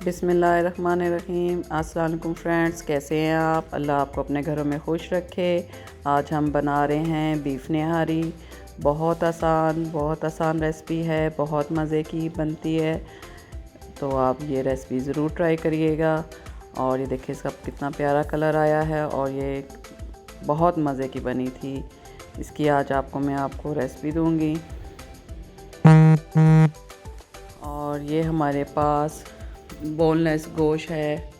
बिस्मिल्लाहिर्रहमानिर्रहीम। अस्सलाम वालेकुम फ्रेंड्स, कैसे हैं आप? अल्लाह आपको अपने घरों में खुश रखे। आज हम बना रहे हैं बीफ निहारी। बहुत आसान रेसिपी है, बहुत मज़े की बनती है। तो आप ये रेसिपी ज़रूर ट्राई करिएगा। और ये देखिए इसका कितना प्यारा कलर आया है और ये बहुत मज़े की बनी थी। इसकी आज मैं आपको रेसिपी दूंगी। और ये हमारे पास बोनलेस गोश्त है,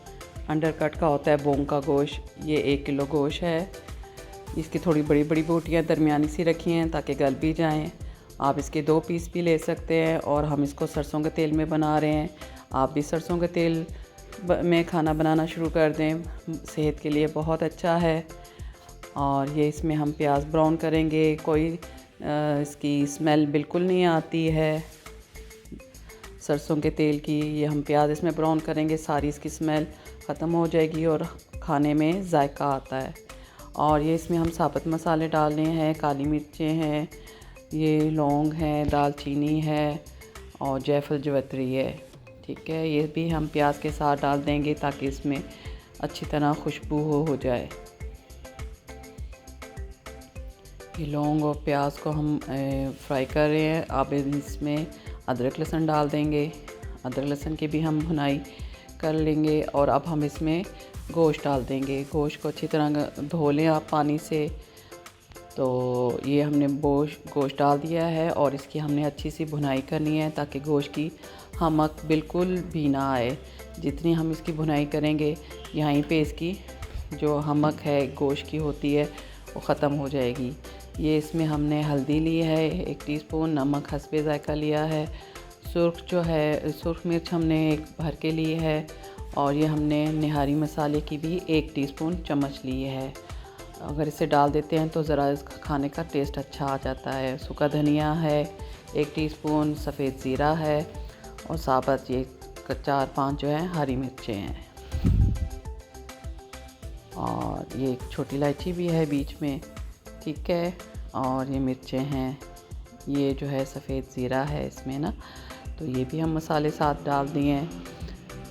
अंडरकट का होता है बोन का गोश्त। ये 1 किलो गोश्त है। इसकी थोड़ी बड़ी बड़ी बोटियाँ दरमियानी सी रखी हैं ताकि गल भी जाएं। आप इसके 2 पीस भी ले सकते हैं। और हम इसको सरसों के तेल में बना रहे हैं। आप भी सरसों के तेल में खाना बनाना शुरू कर दें, सेहत के लिए बहुत अच्छा है। और ये इसमें हम प्याज ब्राउन करेंगे। कोई इसकी स्मेल बिल्कुल नहीं आती है सरसों के तेल की। ये हम प्याज इसमें ब्राउन करेंगे, सारी इसकी स्मेल ख़त्म हो जाएगी और खाने में जायका आता है। और ये इसमें हम साबुत मसाले डालने हैं। काली मिर्चें हैं, ये लौंग हैं, दालचीनी है और जायफल जवित्री है। ठीक है, ये भी हम प्याज के साथ डाल देंगे ताकि इसमें अच्छी तरह खुशबू हो जाए। ये लौंग और प्याज को हम फ्राई कर रहे हैं। अब इसमें अदरक लहसुन डाल देंगे। अदरक लहसुन की भी हम भुनाई कर लेंगे। और अब हम इसमें गोश्त डाल देंगे। गोश्त को अच्छी तरह धो लें आप पानी से। तो ये हमने गोश्त डाल दिया है और इसकी हमने अच्छी सी भुनाई करनी है ताकि गोश्त की हमक बिल्कुल भी ना आए। जितनी हम इसकी भुनाई करेंगे यहीं पे इसकी जो हमक है गोश्त की होती है वो ख़त्म हो जाएगी। ये इसमें हमने हल्दी ली है 1 टीस्पून, नमक हस्बे ज़ायका लिया है, सुर्ख मिर्च हमने 1 भर के ली है। और ये हमने निहारी मसाले की भी 1 टीस्पून चम्मच ली है। अगर इसे डाल देते हैं तो ज़रा इसका खाने का टेस्ट अच्छा आ जाता है। सूखा धनिया है 1 टीस्पून, सफ़ेद ज़ीरा है और साबुत ये 4-5 जो है हरी मिर्चें हैं। और ये एक छोटी इलायची भी है बीच में। ठीक है, और ये मिर्चें हैं, ये जो है सफ़ेद ज़ीरा है इसमें ना, तो ये भी हम मसाले साथ डाल दिए हैं।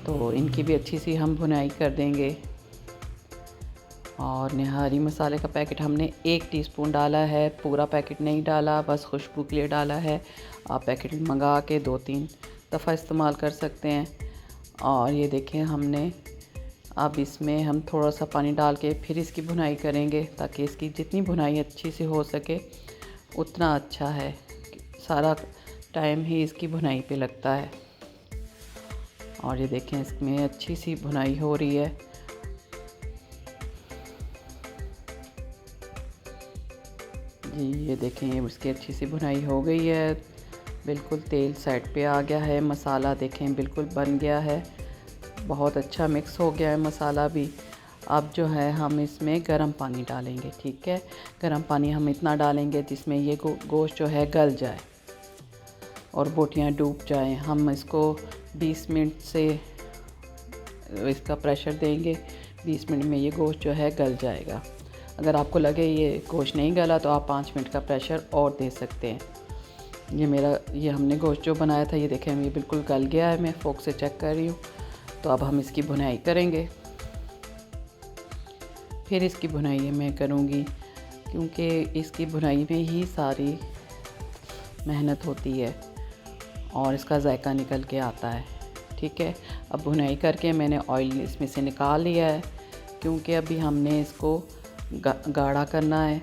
तो इनकी भी अच्छी सी हम भुनाई कर देंगे। और निहारी मसाले का पैकेट हमने 1 टीस्पून डाला है, पूरा पैकेट नहीं डाला, बस खुशबू के लिए डाला है। आप पैकेट मंगा के 2-3 दफ़ा इस्तेमाल कर सकते हैं। और ये देखें हमने अब इसमें हम थोड़ा सा पानी डाल के फिर इसकी भुनाई करेंगे ताकि इसकी जितनी भुनाई अच्छी से हो सके उतना अच्छा है। सारा टाइम ही इसकी भुनाई पे लगता है। और ये देखें इसमें अच्छी सी भुनाई हो रही है। जी ये देखें इसकी अच्छी सी भुनाई हो गई है। बिल्कुल तेल साइड पे आ गया है। मसाला देखें बिल्कुल बन गया है, बहुत अच्छा मिक्स हो गया है मसाला भी। अब जो है हम इसमें गर्म पानी डालेंगे। ठीक है, गर्म पानी हम इतना डालेंगे जिसमें ये गोश्त जो है गल जाए और बोटियां डूब जाएं। हम इसको 20 मिनट से इसका प्रेशर देंगे। 20 मिनट में ये गोश्त जो है गल जाएगा। अगर आपको लगे ये गोश्त नहीं गला तो आप 5 मिनट का प्रेशर और दे सकते हैं। ये हमने गोश्त जो बनाया था ये देखें ये बिल्कुल गल गया है। मैं फोक से चेक कर रही हूँ। तो अब हम इसकी भुनाई करेंगे। फिर इसकी भुनाई मैं करूँगी क्योंकि इसकी भुनाई में ही सारी मेहनत होती है और इसका जायका निकल के आता है। ठीक है, अब भुनाई करके मैंने ऑयल इसमें से निकाल लिया है क्योंकि अभी हमने इसको गाढ़ा करना है।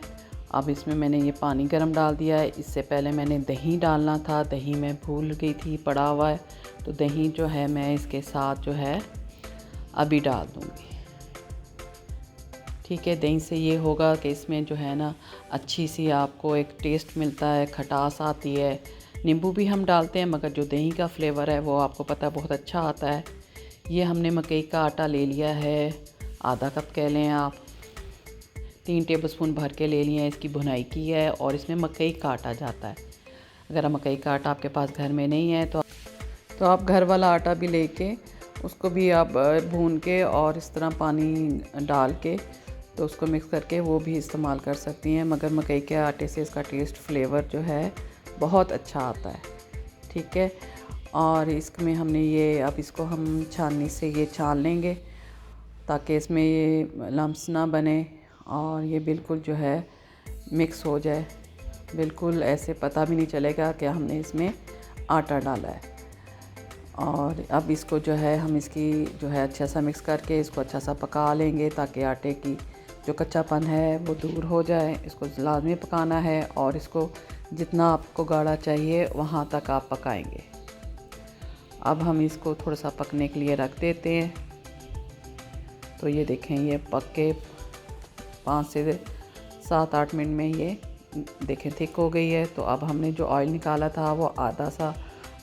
अब इसमें मैंने ये पानी गर्म डाल दिया है। इससे पहले मैंने दही डालना था, दही मैं भूल गई थी, पड़ा हुआ है। तो दही जो है मैं इसके साथ जो है अभी डाल दूँगी। ठीक है, दही से ये होगा कि इसमें जो है ना अच्छी सी आपको एक टेस्ट मिलता है, खटास आती है। नींबू भी हम डालते हैं मगर जो दही का फ्लेवर है वो आपको पता है बहुत अच्छा आता है। ये हमने मकई का आटा ले लिया है, आधा कप कह लें आप। 3 टेबलस्पून भर के ले लिए हैं। इसकी भुनाई की है और इसमें मकई का आटा जाता है। अगर मकई का आटा आपके पास घर में नहीं है तो आप घर वाला आटा भी लेके उसको भी आप भून के और इस तरह पानी डाल के तो उसको मिक्स करके वो भी इस्तेमाल कर सकती हैं। मगर मकई के आटे से इसका टेस्ट फ्लेवर जो है बहुत अच्छा आता है। ठीक है, और इसमें हमने ये अब इसको हम छाननी से ये छान लेंगे ताकि इसमें ये लम्स ना बने और ये बिल्कुल जो है मिक्स हो जाए। बिल्कुल ऐसे पता भी नहीं चलेगा कि हमने इसमें आटा डाला है। और अब इसको जो है हम इसकी जो है अच्छा सा मिक्स करके इसको अच्छा सा पका लेंगे ताकि आटे की जो कच्चापन है वो दूर हो जाए। इसको लाजमी पकाना है और इसको जितना आपको गाढ़ा चाहिए वहाँ तक आप पकाएंगे। अब हम इसको थोड़ा सा पकने के लिए रख देते हैं। तो ये देखें ये पक के 5 से 7-8 मिनट में ये देखें थिक हो गई है। तो अब हमने जो ऑयल निकाला था वो आधा सा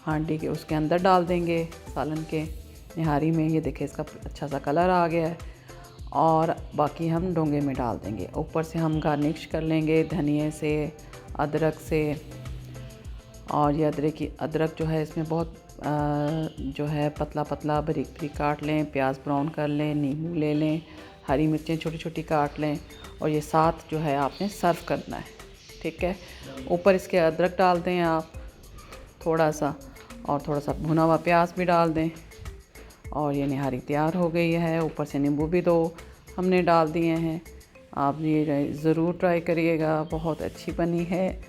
हांडी के उसके अंदर डाल देंगे सालन के निहारी में। ये देखें इसका अच्छा सा कलर आ गया है और बाकी हम डोंगे में डाल देंगे। ऊपर से हम गार्निश कर लेंगे धनिए से, अदरक से। और ये अदरक जो है इसमें बहुत जो है पतला पतला बारीक बारीक काट लें, प्याज ब्राउन कर लें, नींबू ले लें, हरी मिर्चें छोटी छोटी काट लें और ये साथ जो है आपने सर्व करना है। ठीक है, ऊपर इसके अदरक डाल दें आप थोड़ा सा और थोड़ा सा भुना हुआ प्याज भी डाल दें और ये निहारी तैयार हो गई है। ऊपर से नींबू भी 2 हमने डाल दिए हैं। आप ये ज़रूर ट्राई करिएगा, बहुत अच्छी बनी है।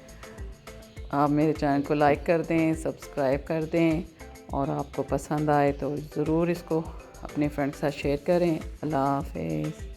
आप मेरे चैनल को लाइक कर दें, सब्सक्राइब कर दें और आपको पसंद आए तो ज़रूर इसको अपने फ्रेंड्स के साथ शेयर करें। अल्लाह हाफ़िज़।